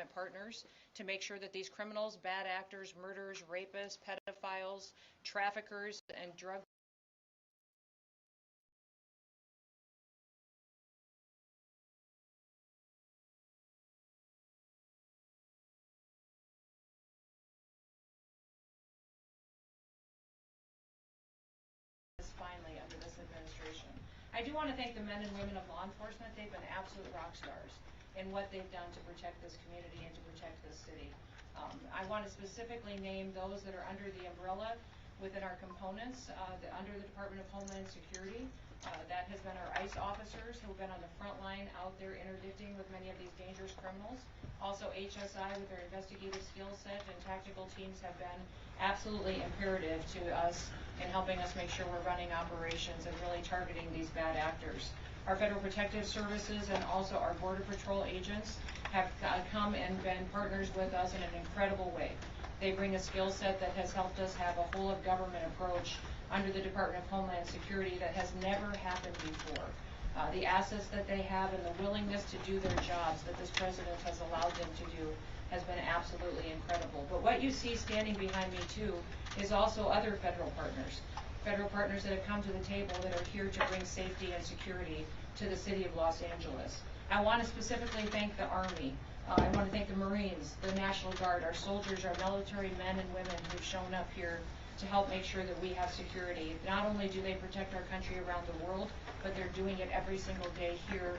partners to make sure that these criminals, bad actors, murderers, rapists, pedophiles, traffickers, and drug finally under this administration. I do want to thank the men and women of law enforcement. They've been absolute rock stars in what they've done to protect this community and to protect this city. I want to specifically name those that are under the umbrella within our components, under the Department of Homeland Security. That has been our ICE officers who have been on the front line out there interdicting with many of these dangerous criminals. Also HSI with their investigative skill set and tactical teams have been absolutely imperative to us in helping us make sure we're running operations and really targeting these bad actors. Our Federal Protective Services and also our Border Patrol agents have come and been partners with us in an incredible way. They bring a skill set that has helped us have a whole of government approach under the Department of Homeland Security that has never happened before. The assets that they have and the willingness to do their jobs that this president has allowed them to do has been absolutely incredible. But what you see standing behind me too is also other federal partners that have come to the table that are here to bring safety and security to the city of Los Angeles. I want to specifically thank the Army. I want to thank the Marines, the National Guard, our soldiers, our military men and women who've shown up here to help make sure that we have security. Not only do they protect our country around the world, but they're doing it every single day here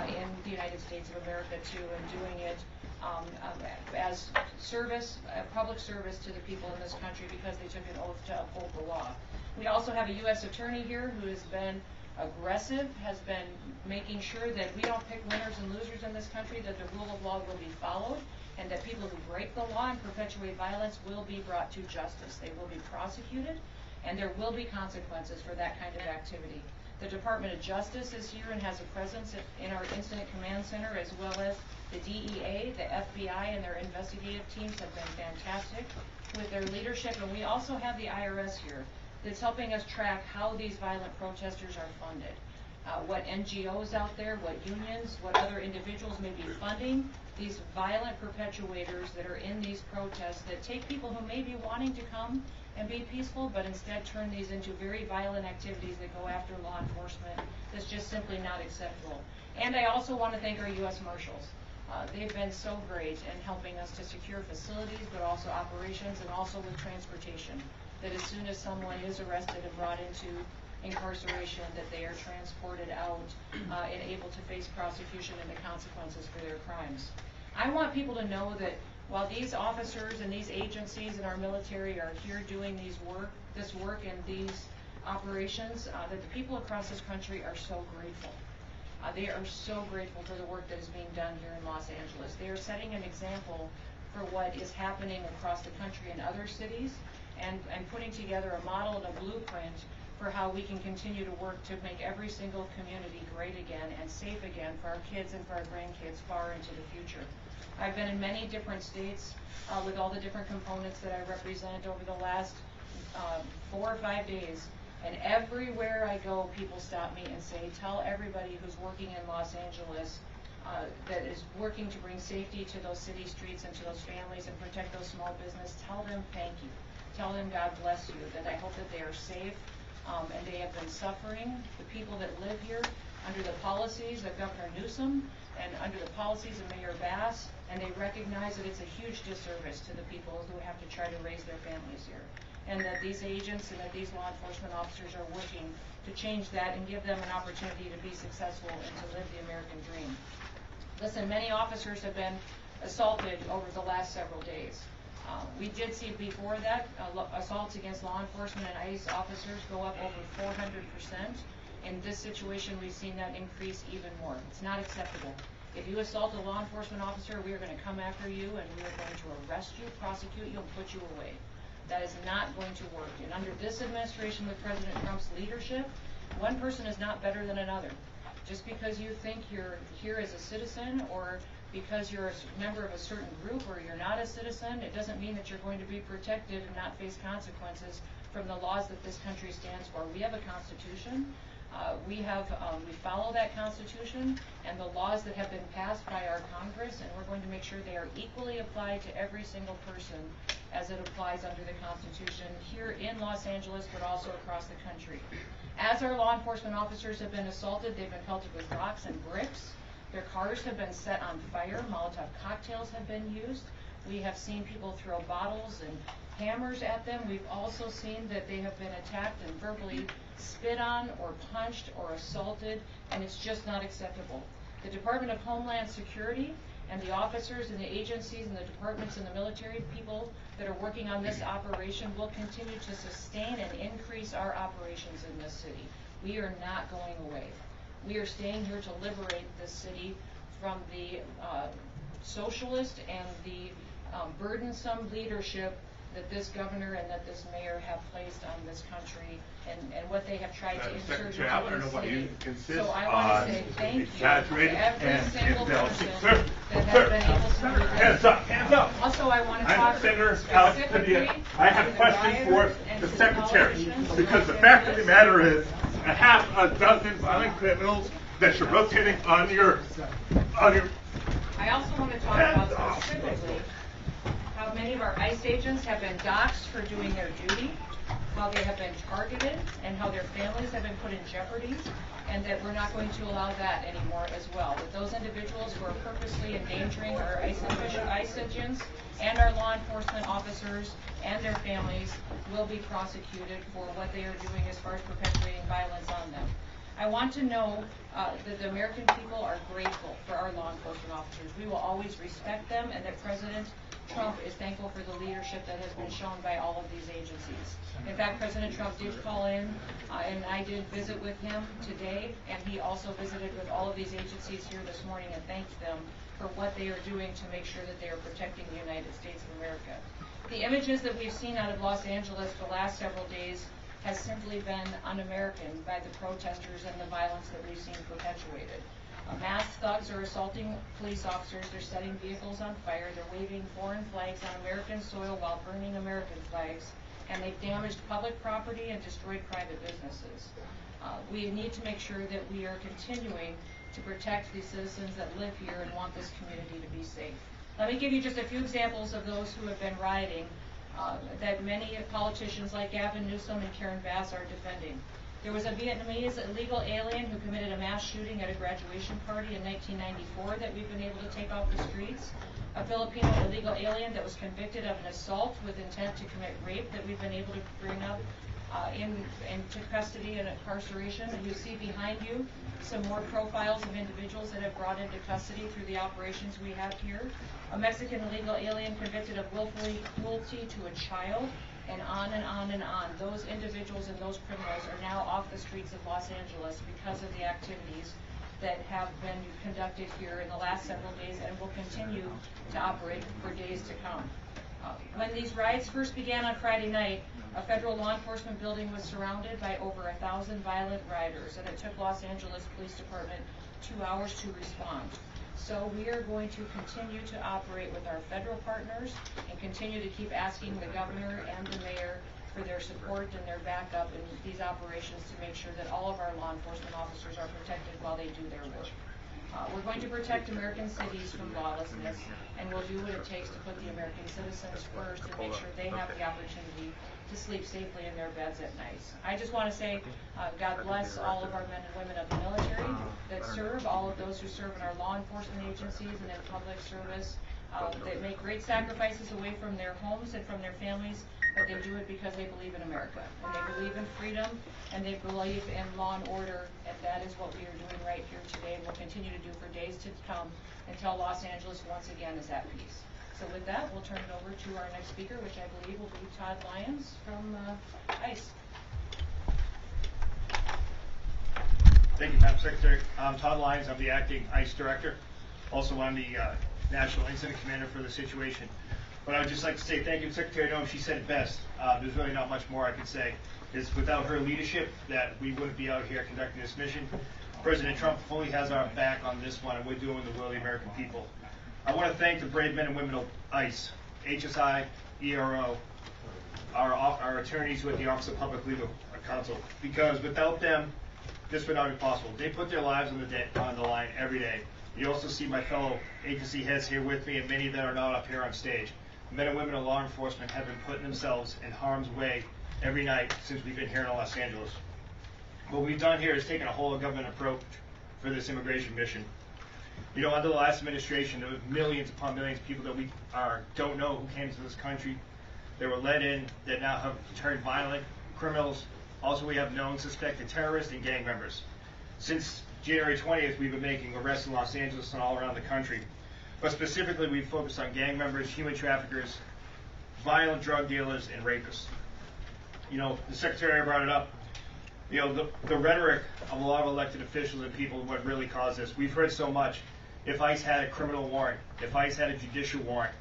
in the United States of America too, and doing it as service, public service to the people in this country because they took an oath to uphold the law. We also have a U.S. attorney here who has been aggressive, has been making sure that we don't pick winners and losers in this country, that the rule of law will be followed, and that people who break the law and perpetuate violence will be brought to justice. They will be prosecuted, and there will be consequences for that kind of activity. The Department of Justice is here and has a presence in our Incident Command Center, as well as the DEA, the FBI, and their investigative teams have been fantastic with their leadership. And we also have the IRS here that's helping us track how these violent protesters are funded. What NGOs out there, what unions, what other individuals may be funding these violent perpetuators that are in these protests that take people who may be wanting to come and be peaceful, but instead turn these into very violent activities that go after law enforcement. That's just simply not acceptable. And I also want to thank our U.S. Marshals. They've been so great in helping us to secure facilities, but also operations, and also with transportation. That as soon as someone is arrested and brought into incarceration, that they are transported out and able to face prosecution and the consequences for their crimes. I want people to know that while these officers and these agencies in our military are here doing this work and these operations, that the people across this country are so grateful. They are so grateful for the work that is being done here in Los Angeles. They are setting an example for what is happening across the country in other cities, and putting together a model and a blueprint for how we can continue to work to make every single community great again and safe again for our kids and for our grandkids far into the future. I've been in many different states with all the different components that I represent over the last 4 or 5 days, and everywhere I go, people stop me and say, tell everybody who's working in Los Angeles that is working to bring safety to those city streets and to those families and protect those small businesses, tell them thank you. Tell them God bless you, that I hope that they are safe and they have been suffering. The people that live here under the policies of Governor Newsom and under the policies of Mayor Bass, and they recognize that it's a huge disservice to the people who have to try to raise their families here. And that these agents and that these law enforcement officers are working to change that and give them an opportunity to be successful and to live the American dream. Listen, many officers have been assaulted over the last several days. We did see before that assaults against law enforcement and ICE officers go up over 400%. In this situation, we've seen that increase even more. It's not acceptable. If you assault a law enforcement officer, we are going to come after you and we are going to arrest you, prosecute you, and put you away. That is not going to work. And under this administration with President Trump's leadership, one person is not better than another. Just because you think you're here as a citizen or because you're a member of a certain group or you're not a citizen, it doesn't mean that you're going to be protected and not face consequences from the laws that this country stands for. We have a constitution. We follow that Constitution and the laws that have been passed by our Congress, and we're going to make sure they are equally applied to every single person as it applies under the Constitution here in Los Angeles, but also across the country. As our law enforcement officers have been assaulted, they've been pelted with rocks and bricks. Their cars have been set on fire. Molotov cocktails have been used. We have seen people throw bottles and hammers at them. We've also seen that they have been attacked and verbally spit on or punched or assaulted, and it's just not acceptable. The Department of Homeland Security and the officers and the agencies and the departments and the military people that are working on this operation will continue to sustain and increase our operations in this city. We are not going away. We are staying here to liberate this city from the socialist and the burdensome leadership that this governor and that this mayor have placed on this country and what they have tried to insert into Secretary, I want to know this what city. you insist So I want to say thank you to exaggerated every single person sir, that has been able to do this. Hands up, hands up. Also, I want to I'm talk Senator Cal specifically I have to the questions for rioters and the to Secretary, politicians because the Los fact of the Angeles. matter is, a half a dozen violent criminals that you're rotating on your I also want to talk about specifically how many of our ICE agents have been doxxed for doing their duty, how they have been targeted, and how their families have been put in jeopardy, and that we're not going to allow that anymore as well. That those individuals who are purposely endangering our ICE agents and our law enforcement officers and their families will be prosecuted for what they are doing as far as perpetuating violence on them. I want to know that the American people are grateful for our law enforcement officers. We will always respect them, and that President Trump is thankful for the leadership that has been shown by all of these agencies. In fact, President Trump did call in, and I did visit with him today, and he also visited with all of these agencies here this morning and thanked them for what they are doing to make sure that they are protecting the United States of America. The images that we've seen out of Los Angeles the last several days has simply been un-American by the protesters and the violence that we've seen perpetuated. Masked thugs are assaulting police officers, they're setting vehicles on fire, they're waving foreign flags on American soil while burning American flags, and they've damaged public property and destroyed private businesses. We need to make sure that we are continuing to protect the citizens that live here and want this community to be safe. Let me give you just a few examples of those who have been rioting that many politicians like Gavin Newsom and Karen Bass are defending. There was a Vietnamese illegal alien who committed a mass shooting at a graduation party in 1994 that we've been able to take off the streets. A Filipino illegal alien that was convicted of an assault with intent to commit rape that we've been able to bring up into custody and incarceration. And you see behind you some more profiles of individuals that have brought into custody through the operations we have here. A Mexican illegal alien convicted of willfully cruelty to a child, and on and on and on. Those individuals and those criminals are now off the streets of Los Angeles because of the activities that have been conducted here in the last several days and will continue to operate for days to come. When these riots first began on Friday night, a federal law enforcement building was surrounded by over 1,000 violent rioters, and it took Los Angeles Police Department 2 hours to respond. So we are going to continue to operate with our federal partners and continue to keep asking the governor and the mayor for their support and their backup in these operations to make sure that all of our law enforcement officers are protected while they do their work. We're going to protect American cities from lawlessness, and we'll do what it takes to put the American citizens first and make sure they have the opportunity to sleep safely in their beds at night. I just want to say God bless all of our men and women of the military that serve, all of those who serve in our law enforcement agencies and in public service. They make great sacrifices away from their homes and from their families, but they do it because they believe in America, and they believe in freedom, and they believe in law and order, and that is what we are doing right here today, and we'll continue to do for days to come until Los Angeles once again is at peace. So with that, we'll turn it over to our next speaker, which I believe will be Todd Lyons from ICE. Thank you, Madam Secretary. I'm Todd Lyons. I'm the acting ICE director. Also, I'm the National Incident Commander for the situation. But I would just like to say thank you to Secretary Noem. She said it best. There's really not much more I can say. It's without her leadership that we wouldn't be out here conducting this mission. President Trump fully has our back on this one, and we're doing the will of the American people. I want to thank the brave men and women of ICE, HSI, ERO, our attorneys with the Office of Public Legal Counsel, because without them, this would not be possible. They put their lives on the line every day. You also see my fellow agency heads here with me, and many that are not up here on stage. Men and women of law enforcement have been putting themselves in harm's way every night since we've been here in Los Angeles. What we've done here is taken a whole of government approach for this immigration mission. You know, under the last administration, there were millions upon millions of people that we don't know who came to this country. They were let in, that now have turned violent criminals. Also, we have known suspected terrorists and gang members. Since January 20th, we've been making arrests in Los Angeles and all around the country. But specifically, we've focused on gang members, human traffickers, violent drug dealers, and rapists. You know, the Secretary brought it up. You know, the rhetoric of a lot of elected officials and people what really caused this. We've heard so much. If ICE had a criminal warrant, if ICE had a judicial warrant,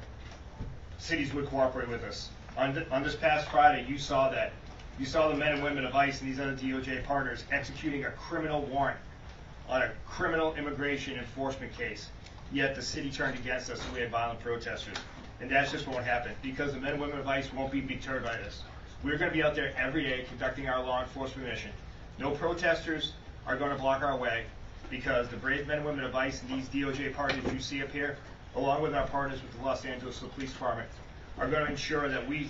cities would cooperate with us. On this past Friday, you saw that. You saw the men and women of ICE and these other DOJ partners executing a criminal warrant on a criminal immigration enforcement case. Yet the city turned against us and we had violent protesters. And that's just what won't happen, because the men and women of ICE won't be deterred by this. We're going to be out there every day conducting our law enforcement mission. No protesters are going to block our way, because the brave men and women of ICE and these DOJ partners you see up here, along with our partners with the Los Angeles Police Department, are going to ensure that we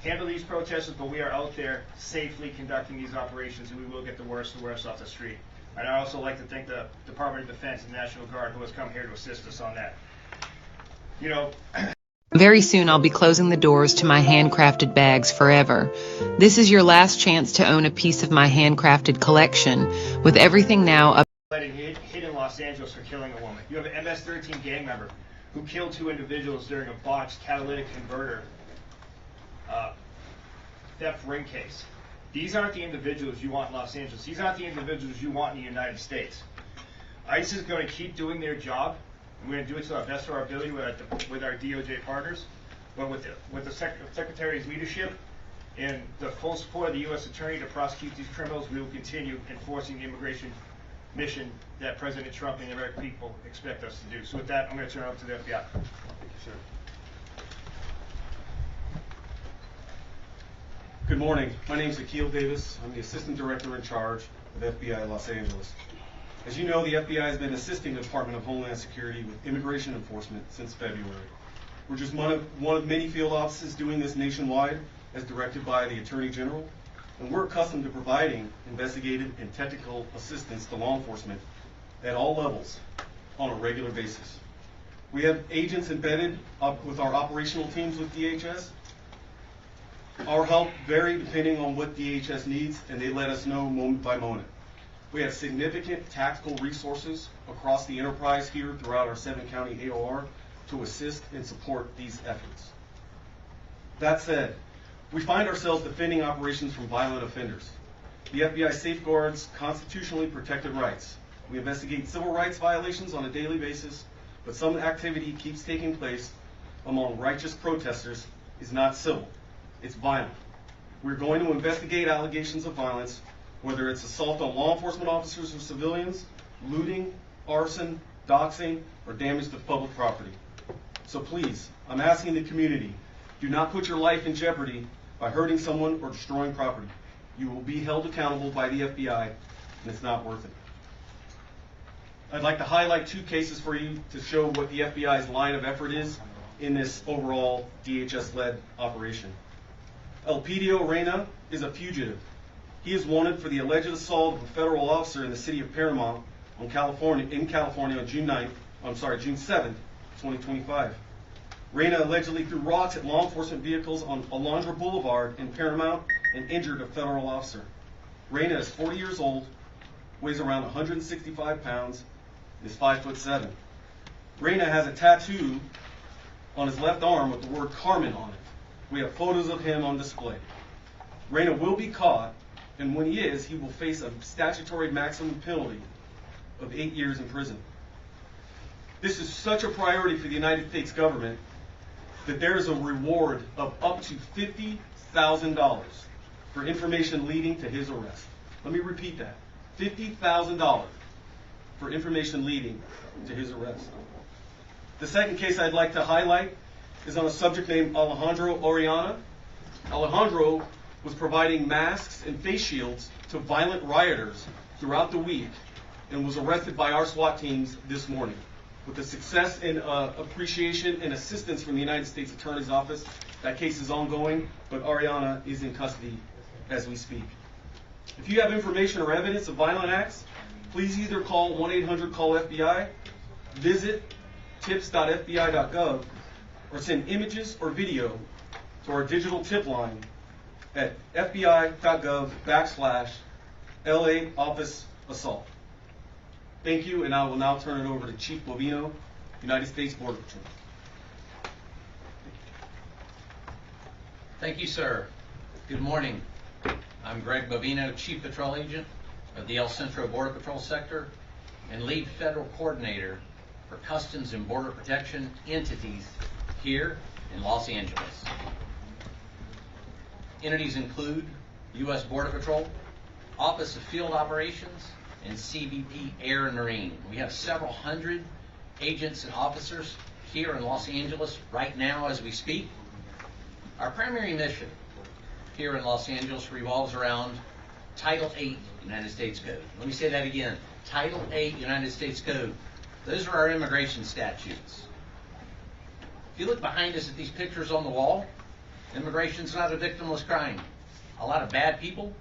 handle these protesters, but we are out there safely conducting these operations, and we will get the worst off the street. And I also like to thank the Department of Defense and National Guard who has come here to assist us on that. You know, very soon I'll be closing the doors to my handcrafted bags forever. This is your last chance to own a piece of my handcrafted collection, with everything now up. Hit in Los Angeles for killing a woman. You have an MS-13 gang member who killed 2 individuals during a botched catalytic converter theft ring case. These aren't the individuals you want in Los Angeles. These aren't the individuals you want in the United States. ICE is going to keep doing their job, and we're going to do it to the best of our ability with our DOJ partners. But with the Secretary's leadership and the full support of the U.S. Attorney to prosecute these criminals, we will continue enforcing the immigration mission that President Trump and the American people expect us to do. So with that, I'm going to turn it over to the FBI. Thank you, sir. Good morning. My name is Akil Davis. I'm the Assistant Director in charge of FBI Los Angeles. As you know, the FBI has been assisting the Department of Homeland Security with immigration enforcement since February. We're just one of many field offices doing this nationwide as directed by the Attorney General, and we're accustomed to providing investigative and technical assistance to law enforcement at all levels on a regular basis. We have agents embedded with our operational teams with DHS. Our help vary depending on what DHS needs, and they let us know moment by moment. We have significant tactical resources across the enterprise here throughout our 7-county AOR to assist and support these efforts. That said, we find ourselves defending operations from violent offenders. The FBI safeguards constitutionally protected rights. We investigate civil rights violations on a daily basis, but some activity keeps taking place among righteous protesters is not civil. It's violent. We're going to investigate allegations of violence, whether it's assault on law enforcement officers or civilians, looting, arson, doxing, or damage to public property. So please, I'm asking the community, do not put your life in jeopardy by hurting someone or destroying property. You will be held accountable by the FBI, and it's not worth it. I'd like to highlight 2 cases for you to show what the FBI's line of effort is in this overall DHS-led operation. Elpidio Reyna is a fugitive. He is wanted for the alleged assault of a federal officer in the city of Paramount in California on June 7th, 2025. Reyna allegedly threw rocks at law enforcement vehicles on Alondra Boulevard in Paramount and injured a federal officer. Reyna is 40 years old, weighs around 165 pounds, and is 5'7". Reyna has a tattoo on his left arm with the word Carmen on it. We have photos of him on display. Reyna will be caught, and when he is, he will face a statutory maximum penalty of 8 years in prison. This is such a priority for the United States government that there is a reward of up to $50,000 for information leading to his arrest. Let me repeat that. $50,000 for information leading to his arrest. The second case I'd like to highlight is on a subject named Alejandro Oriana. Alejandro was providing masks and face shields to violent rioters throughout the week and was arrested by our SWAT teams this morning. With the success and appreciation and assistance from the United States Attorney's Office, that case is ongoing, but Ariana is in custody as we speak. If you have information or evidence of violent acts, please either call 1-800-CALL-FBI, visit tips.fbi.gov, or send images or video to our digital tip line at fbi.gov/LA Office Assault. Thank you, and I will now turn it over to Chief Bovino, United States Border Patrol. Thank you, sir. Good morning. I'm Greg Bovino, Chief Patrol Agent of the El Centro Border Patrol Sector and Lead Federal Coordinator for Customs and Border Protection entities here in Los Angeles. Entities include U.S. Border Patrol, Office of Field Operations, and CBP Air and Marine. We have several hundred agents and officers here in Los Angeles right now as we speak. Our primary mission here in Los Angeles revolves around Title 8 United States Code. Let me say that again. Title 8 United States Code. Those are our immigration statutes. If you look behind us at these pictures on the wall, immigration's not a victimless crime. A lot of bad people,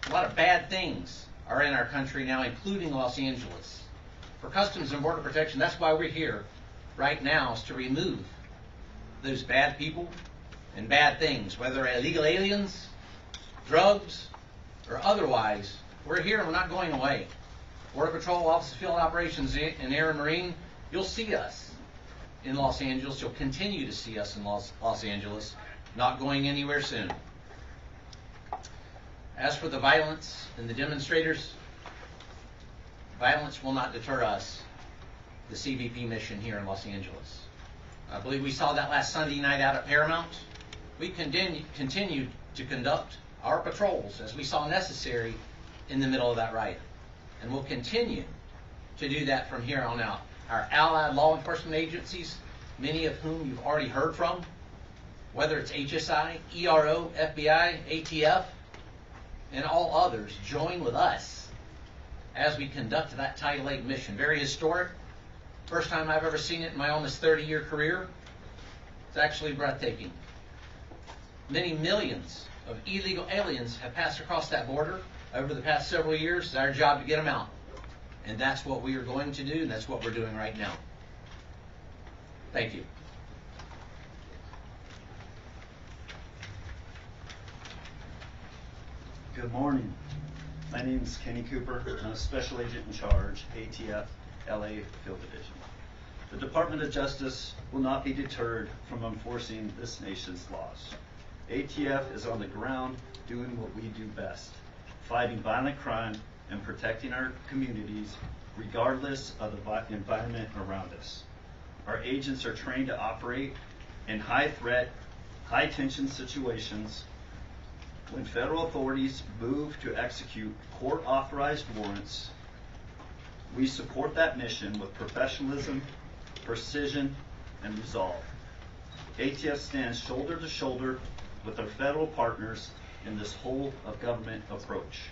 a lot of bad things are in our country now, including Los Angeles. For Customs and Border Protection, that's why we're here right now, is to remove those bad people and bad things, whether illegal aliens, drugs, or otherwise. We're here and we're not going away. Border Patrol, Office of Field Operations, and Air and Marine, you'll see us in Los Angeles. You'll continue to see us in Los Angeles, not going anywhere soon. As for the violence and the demonstrators, violence will not deter us, the CBP mission here in Los Angeles. I believe we saw that last Sunday night out at Paramount. We continue to conduct our patrols as we saw necessary in the middle of that riot. And we'll continue to do that from here on out. Our allied law enforcement agencies, many of whom you've already heard from, whether it's HSI, ERO, FBI, ATF, and all others, join with us as we conduct that Title 8 mission. Very historic. First time I've ever seen it in my almost 30-year career. It's actually breathtaking. Many millions of illegal aliens have passed across that border over the past several years. It's our job to get them out. And that's what we are going to do, and that's what we're doing right now. Thank you. Good morning. My name is Kenny Cooper. I'm a Special Agent in Charge, ATF, LA Field Division. The Department of Justice will not be deterred from enforcing this nation's laws. ATF is on the ground doing what we do best, fighting violent crime and protecting our communities regardless of the environment around us. Our agents are trained to operate in high-threat, high-tension situations. When federal authorities move to execute court-authorized warrants, we support that mission with professionalism, precision, and resolve. ATF stands shoulder to shoulder with our federal partners in this whole of government approach.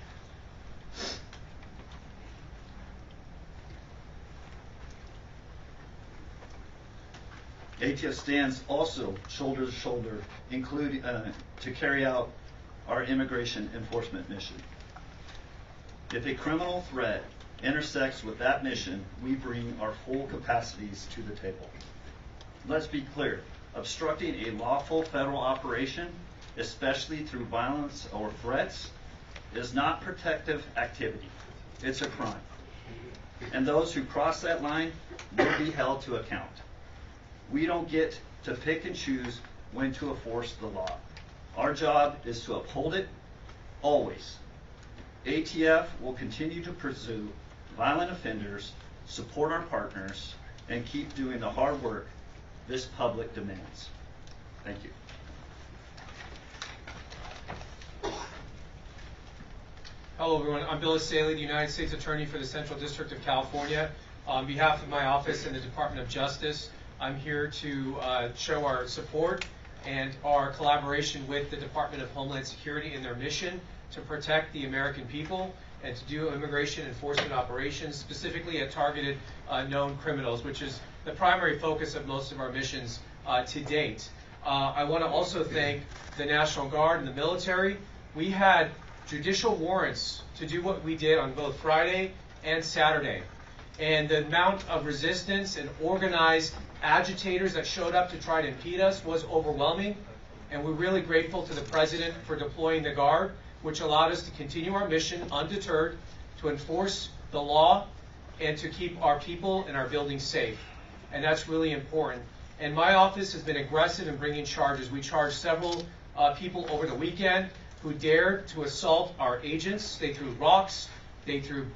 ATF stands also shoulder to shoulder, including to carry out our immigration enforcement mission. If a criminal threat intersects with that mission, we bring our full capacities to the table. Let's be clear, obstructing a lawful federal operation, especially through violence or threats, is not protective activity. It's a crime. And those who cross that line will be held to account. We don't get to pick and choose when to enforce the law. Our job is to uphold it, always. ATF will continue to pursue violent offenders, support our partners, and keep doing the hard work this public demands. Thank you. Hello everyone, I'm Bill Escalate, the United States Attorney for the Central District of California. On behalf of my office and the Department of Justice, I'm here to show our support and our collaboration with the Department of Homeland Security in their mission to protect the American people and to do immigration enforcement operations, specifically at targeted known criminals, which is the primary focus of most of our missions to date. I want to also thank the National Guard and the military. We had judicial warrants to do what we did on both Friday and Saturday. And the amount of resistance and organized agitators that showed up to try to impede us was overwhelming. And we're really grateful to the President for deploying the Guard, which allowed us to continue our mission undeterred, to enforce the law, and to keep our people and our buildings safe. And that's really important. And my office has been aggressive in bringing charges. We charged several people over the weekend who dared to assault our agents. They threw rocks, they threw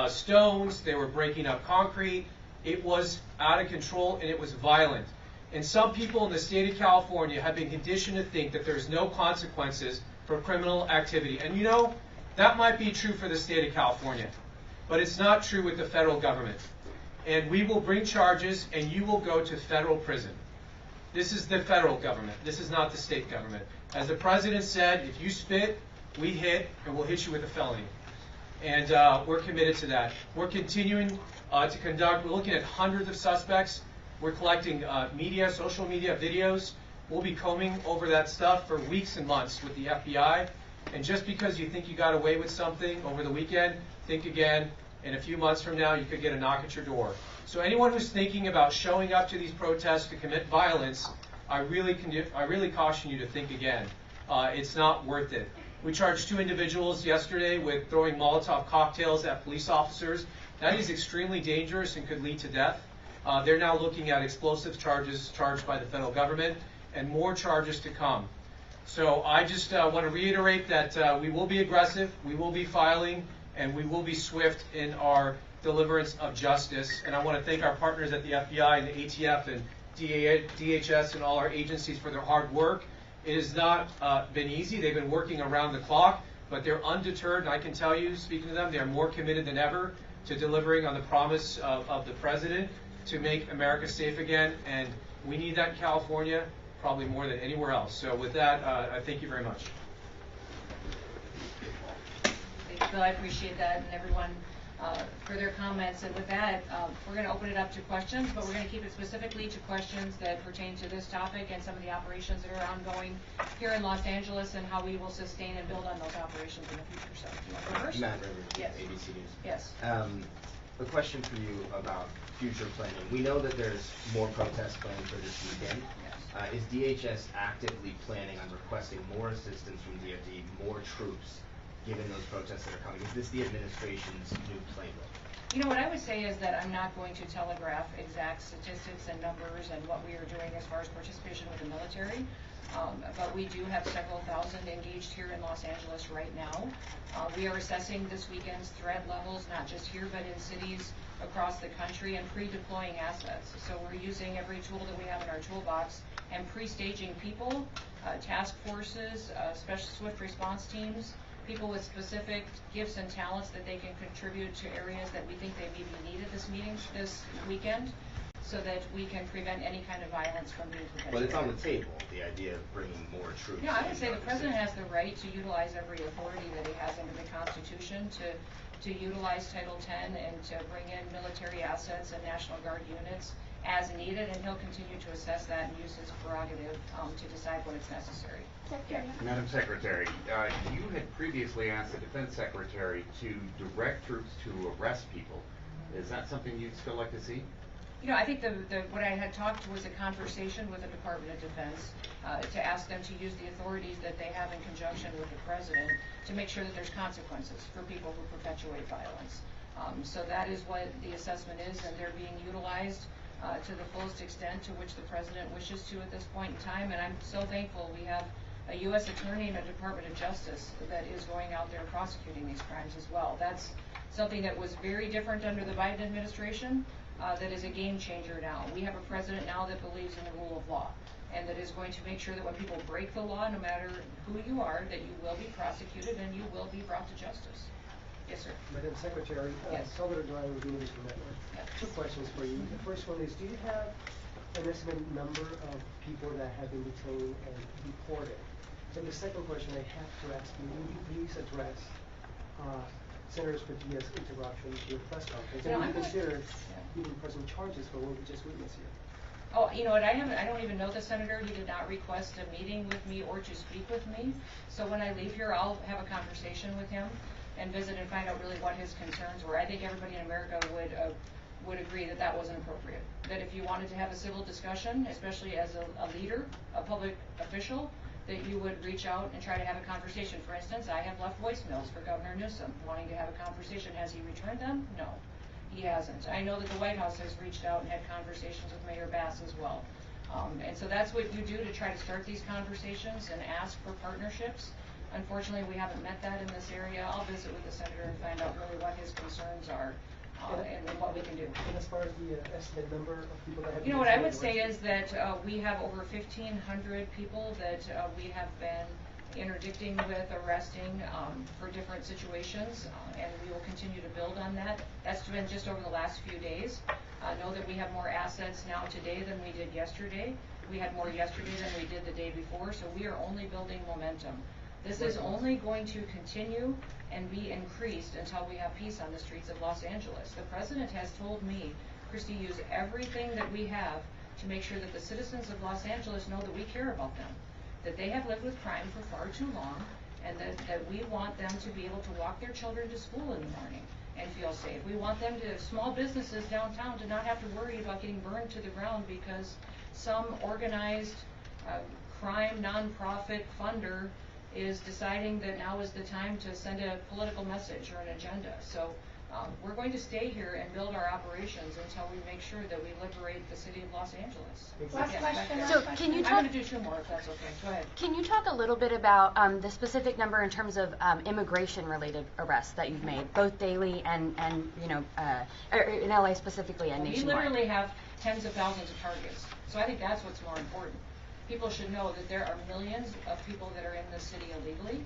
stones, they were breaking up concrete. It was out of control and it was violent. And some people in the state of California have been conditioned to think that there's no consequences for criminal activity. And you know, that might be true for the state of California, but it's not true with the federal government. And we will bring charges and you will go to federal prison. This is the federal government. This is not the state government. As the President said, if you spit, we hit, and we'll hit you with a felony. And we're committed to that. We're continuing to conduct, we're looking at hundreds of suspects. We're collecting media, social media, videos. We'll be combing over that stuff for weeks and months with the FBI. And just because you think you got away with something over the weekend, think again. In a few months from now, you could get a knock at your door. So anyone who's thinking about showing up to these protests to commit violence, I really caution you to think again. It's not worth it. We charged 2 individuals yesterday with throwing Molotov cocktails at police officers. That is extremely dangerous and could lead to death. They're now looking at explosive charges charged by the federal government and more charges to come. So I just want to reiterate that we will be aggressive, we will be filing, and we will be swift in our deliverance of justice. And I want to thank our partners at the FBI and the ATF and DHS and all our agencies for their hard work. It has not been easy. They've been working around the clock, but they're undeterred. And I can tell you, speaking to them, they are more committed than ever to delivering on the promise of the President to make America safe again. And we need that in California probably more than anywhere else. So with that, I thank you very much. Thanks, Bill. I appreciate that, and everyone for their comments. And with that, we're going to open it up to questions, but we're going to keep it specifically to questions that pertain to this topic and some of the operations that are ongoing here in Los Angeles and how we will sustain and build on those operations in the future. So, do you want to go first? Matt Rivers, Yes. ABC News. Yes. A question for you about future planning. We know that there's more protests planned for this weekend. Yes. Is DHS actively planning on requesting more assistance from DoD, more troops, given those protests that are coming? Is this the administration's new playbook? You know, what I would say is that I'm not going to telegraph exact statistics and numbers and what we are doing as far as participation with the military. But we do have several thousand engaged here in Los Angeles right now. We are assessing this weekend's threat levels, not just here, but in cities across the country, and pre-deploying assets. So we're using every tool that we have in our toolbox and pre-staging people, task forces, special swift response teams, people with specific gifts and talents that they can contribute to areas that we think they may be needed this weekend, so that we can prevent any kind of violence from being perpetrated. But it's on the table, the idea of bringing more troops. Yeah, I would say the President has the right to utilize every authority that he has under the Constitution to utilize Title X and to bring in military assets and National Guard units as needed, and he'll continue to assess that and use his prerogative to decide when it's necessary. Yeah. Madam Secretary, you had previously asked the Defense Secretary to direct troops to arrest people. Is that something you'd still like to see? You know, I think what I had talked was a conversation with the Department of Defense to ask them to use the authorities that they have in conjunction with the President to make sure that there's consequences for people who perpetuate violence. So that is what the assessment is, and they're being utilized to the fullest extent to which the President wishes to at this point in time. And I'm so thankful we have a U.S. Attorney and a Department of Justice that is going out there prosecuting these crimes as well. That's something that was very different under the Biden administration. That is a game changer now. We have a president now that believes in the rule of law, and that is going to make sure that when people break the law, no matter who you are, that you will be prosecuted and you will be brought to justice. Yes, sir. Madam Secretary, Yes. Salvador Duran with the News Network. Yes. 2 questions for you. The first one is, do you have an estimated number of people that have been detained and deported? And the second question I have to ask you, will you please address Senators Padilla's interruption to your press conference, No, and I'm you not- consider yeah. even pressing charges for what we just witnessed here. Oh, you know what, I don't even know the senator. He did not request a meeting with me or to speak with me. So when I leave here, I'll have a conversation with him and visit and find out really what his concerns were. I think everybody in America would agree that that wasn't appropriate. That if you wanted to have a civil discussion, especially as a leader, a public official, that you would reach out and try to have a conversation. For instance, I have left voicemails for Governor Newsom wanting to have a conversation. Has he returned them? No. He hasn't. I know that the White House has reached out and had conversations with Mayor Bass as well. And so that's what you do to try to start these conversations and ask for partnerships. Unfortunately, we haven't met that in this area. I'll visit with the senator and find out really what his concerns are and what we can do. And as far as the estimated number of people that have You know, what I would say is that we have over 1,500 people that we have been interdicting with, arresting for different situations, and we will continue to build on that. That's been just over the last few days. Know that we have more assets now today than we did yesterday. We had more yesterday than we did the day before, so we are only building momentum. This is only going to continue and be increased until we have peace on the streets of Los Angeles. The president has told me, Kristi, use everything that we have to make sure that the citizens of Los Angeles know that we care about them, that they have lived with crime for far too long, and that we want them to be able to walk their children to school in the morning and feel safe. We want them to, small businesses downtown, to not have to worry about getting burned to the ground because some organized crime nonprofit funder is deciding that now is the time to send a political message or an agenda. So we're going to stay here and build our operations until we make sure that we liberate the city of Los Angeles. Last question. So can you talk? I'm going to do two more if that's okay. Go ahead. Can you talk a little bit about the specific number in terms of immigration-related arrests that you've made, both daily and you know, in LA specifically and nationwide? We literally have tens of thousands of targets. So I think that's what's more important. People should know that there are millions of people that are in the city illegally,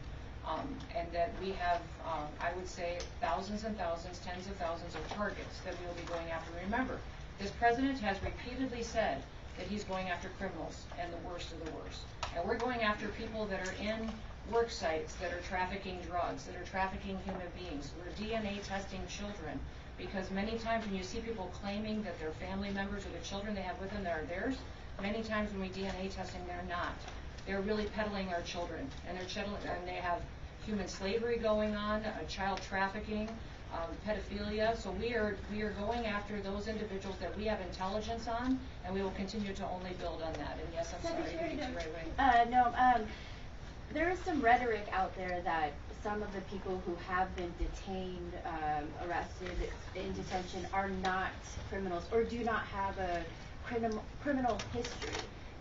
and that we have, I would say, thousands and thousands, tens of thousands of targets that we will be going after. Remember, this president has repeatedly said that he's going after criminals and the worst of the worst. And we're going after people that are in work sites that are trafficking drugs, that are trafficking human beings. We're DNA testing children, because many times when you see people claiming that their family members or the children they have with them that are theirs, many times when we DNA testing, they're not. They're really peddling our children, and they have human slavery going on, child trafficking, pedophilia. So we are going after those individuals that we have intelligence on, and we will continue to only build on that. And yes, I'm sorry, I didn't get you right away. There is some rhetoric out there that some of the people who have been detained, arrested, in detention are not criminals or do not have a criminal history.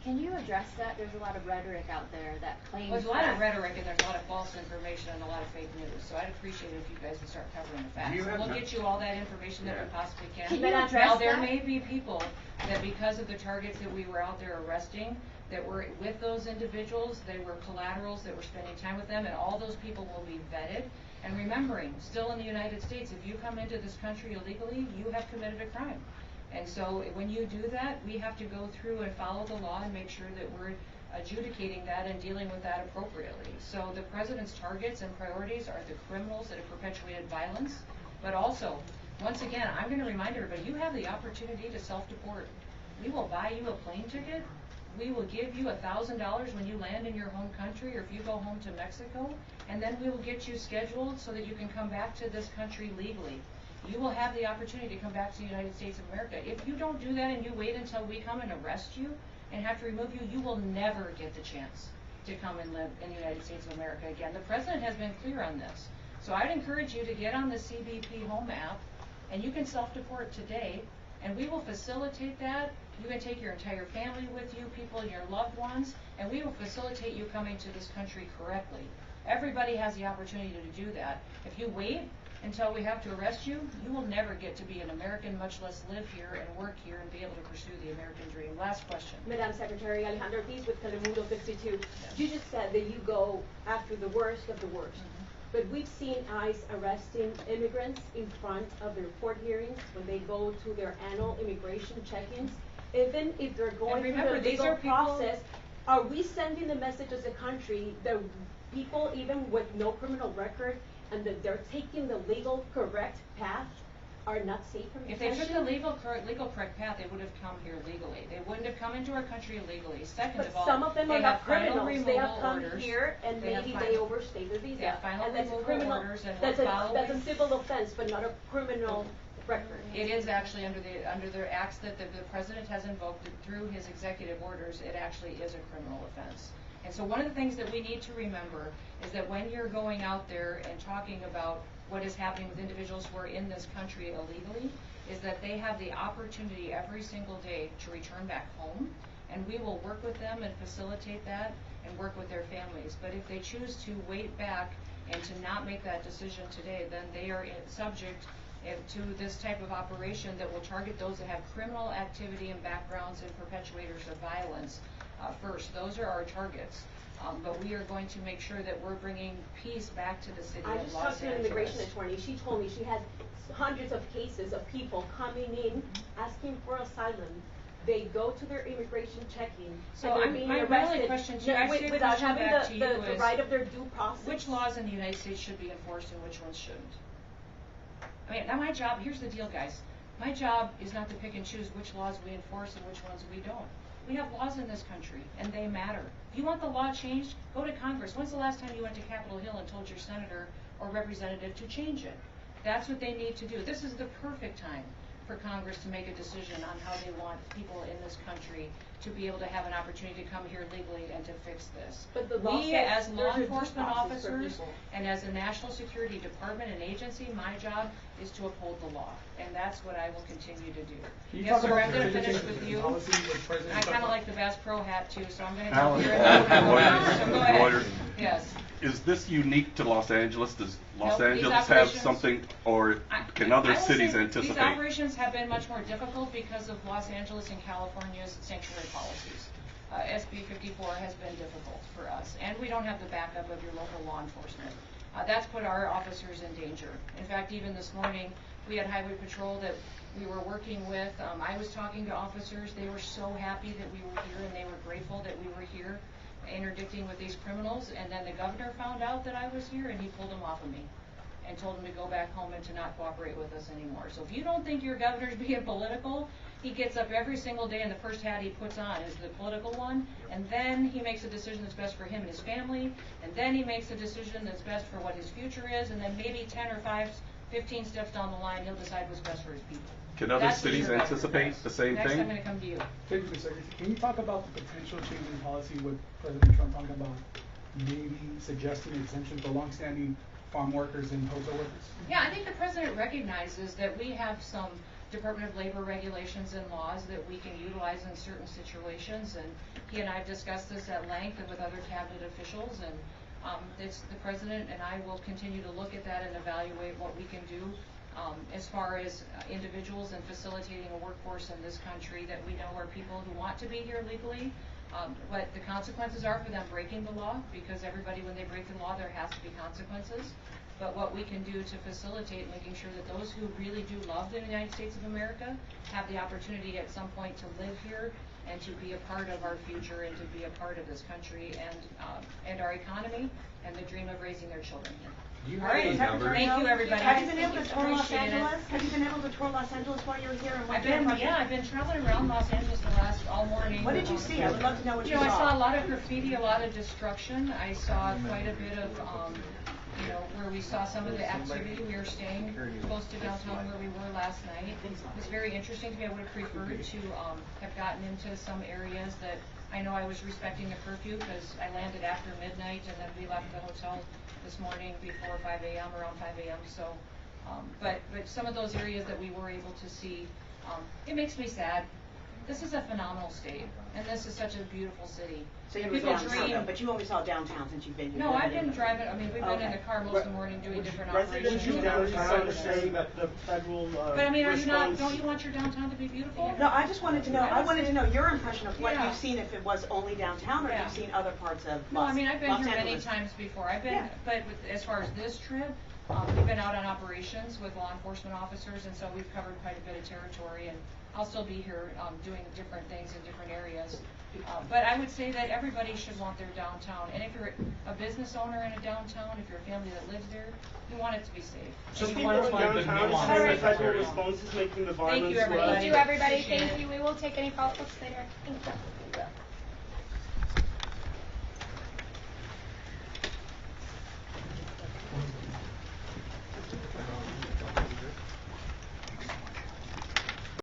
Can you address that? There's a lot of rhetoric out there that claims There's a lot of rhetoric and there's a lot of false information and a lot of fake news. So I'd appreciate it if you guys would start covering the facts. We'll get you all that information that we possibly can. Can you address now, there that? may be people that because of the targets that we were out there arresting, that were with those individuals, they were collaterals, that were spending time with them, and all those people will be vetted. And remembering, still in the United States, if you come into this country illegally, you have committed a crime. And so when you do that, we have to go through and follow the law and make sure that we're adjudicating that and dealing with that appropriately. So the president's targets and priorities are the criminals that have perpetuated violence, but also, once again, I'm going to remind everybody, you have the opportunity to self-deport. We will buy you a plane ticket. We will give you $1,000 when you land in your home country or if you go home to Mexico, and then we will get you scheduled so that you can come back to this country legally. You will have the opportunity to come back to the United States of America. If you don't do that and you wait until we come and arrest you and have to remove you, you will never get the chance to come and live in the United States of America again. The president has been clear on this. So I'd encourage you to get on the CBP Home app, and you can self-deport today, and we will facilitate that. You can take your entire family with you, people and your loved ones, and we will facilitate you coming to this country correctly. Everybody has the opportunity to do that. If you wait until we have to arrest you, you will never get to be an American, much less live here and work here and be able to pursue the American dream. Last question. Madam Secretary, Alejandro Ortiz with Telemundo 52. Yes. You just said that you go after the worst of the worst. But we've seen ICE arresting immigrants in front of their court hearings when they go to their annual immigration check-ins. Even if they're going through the legal process, are we sending the message as a country that people, even with no criminal record, and that they're taking the legal correct path are not safe from If they detention? took the legal correct path, they would have come here legally. They wouldn't have come into our country illegally. Second But of all, some of them they are have not final criminals. They have removal come orders. here and maybe they overstayed their visa. They have final and that's a removal criminal. orders and That's we're a following. civil offense, but not a criminal record. It is actually under the acts that the president has invoked through his executive orders. It actually is a criminal offense. And so one of the things that we need to remember is that when you're going out there and talking about what is happening with individuals who are in this country illegally, is that they have the opportunity every single day to return back home, and we will work with them and facilitate that and work with their families. But if they choose to wait back and to not make that decision today, then they are subject to this type of operation that will target those that have criminal activity and backgrounds and perpetuators of violence first. Those are our targets. But we are going to make sure that we're bringing peace back to the city I of just Los talked to an Angeles. immigration attorney. She told me she has hundreds of cases of people coming in asking for asylum. They go to their immigration checking So and they're I'm- being my arrested really question to you, I see a without question having back to you the is, right of their due process. which laws in the United States should be enforced and which ones shouldn't? I mean, now my job, here's the deal, guys. My job is not to pick and choose which laws we enforce and which ones we don't. We have laws in this country, and they matter. If you want the law changed, go to Congress. When's the last time you went to Capitol Hill and told your senator or representative to change it? That's what they need to do. This is the perfect time for Congress to make a decision on how they want people in this country to be able to have an opportunity to come here legally and to fix this. But the law We, says as there's law a due enforcement process for officers people. and as a national security department and agency, my job is to uphold the law, and that's what I will continue to do. Can you Yes, talk sir, about I'm the going to finish changes with in you. policy with President I kind Trump? of like the Bass Pro hat too, so I'm going to Alan, go here and go lawyers, so go ahead. lawyers. Yes. Is this unique to Los Angeles? Does Los Nope, these Angeles have operations- something, or can I other will cities say anticipate? These operations have been much more difficult because of Los Angeles and California's sanctuary policies. SB 54 has been difficult for us, and we don't have the backup of your local law enforcement. That's put our officers in danger. In fact, even this morning, we had Highway Patrol that we were working with. I was talking to officers. They were so happy that we were here, and they were grateful that we were here interdicting with these criminals. And then the governor found out that I was here, and he pulled them off of me and told them to go back home and to not cooperate with us anymore. So if you don't think your governor's being political, he gets up every single day and the first hat he puts on is the political one, and then he makes a decision that's best for him and his family, and then he makes a decision that's best for what his future is, and then maybe 10 or 15 steps down the line, he'll decide what's best for his people. Can other That's what cities your governor anticipate does. the same Next, thing? I'm going to come to you. Thank you, Mr. Secretary. Can you talk about the potential change in policy with President Trump talking about maybe suggesting exemption for longstanding farm workers and postal workers? Yeah, I think the president recognizes that we have some Department of Labor regulations and laws that we can utilize in certain situations, and he and I have discussed this at length and with other cabinet officials, and the president and I will continue to look at that and evaluate what we can do as far as individuals and facilitating a workforce in this country that we know are people who want to be here legally. What the consequences are for them breaking the law, because everybody, when they break the law, there has to be consequences. But what we can do to facilitate making sure that those who really do love the United States of America have the opportunity at some point to live here and to be a part of our future and to be a part of this country and our economy and the dream of raising their children here. All right, thank you, everybody. Have you been able to tour Los Appreciate it. Angeles? Have you been able to tour Los Angeles while you were here? And what I've been traveling around Los Angeles all morning. What did you see? I would love to know what you I saw. saw a lot of graffiti, a lot of destruction. I saw quite a bit of, where we saw some of the activity. We were staying close to downtown where we were last night. It was very interesting to me. I would have preferred to have gotten into some areas that I know I was respecting the curfew because I landed after midnight and then we left the hotel this morning before 5 a.m., around 5 a.m. So, but some of those areas that we were able to see, it makes me sad. This is a phenomenal state, and this is such a beautiful city. So you And were people downtown, dream. but you only saw downtown since you've been here. No, I've been driving. I mean, we've been in the car most of the morning doing different operations. Would you downtown say that the federal But I mean, response? don't you want your downtown to be beautiful? No, I just wanted to know. I wanted to know your impression of what Yeah. you've seen. If it was only downtown, or Yeah. if you've seen other parts of No, I mean, I've been Los here many Angeles. times before. I've been, Yeah. but as far as this trip, we've been out on operations with law enforcement officers, and so we've covered quite a bit of territory. And I'll still be here doing different things in different areas. But I would say that everybody should want their downtown, and if you're a business owner in a downtown, if you're a family that lives there, you want it to be safe. Just You people want in it to be downtown nuanced. having the type of responses making the violence Thank you, everybody. worse. Thank you, everybody. Appreciate Thank it. you. We will take any follow-ups later. Thank you.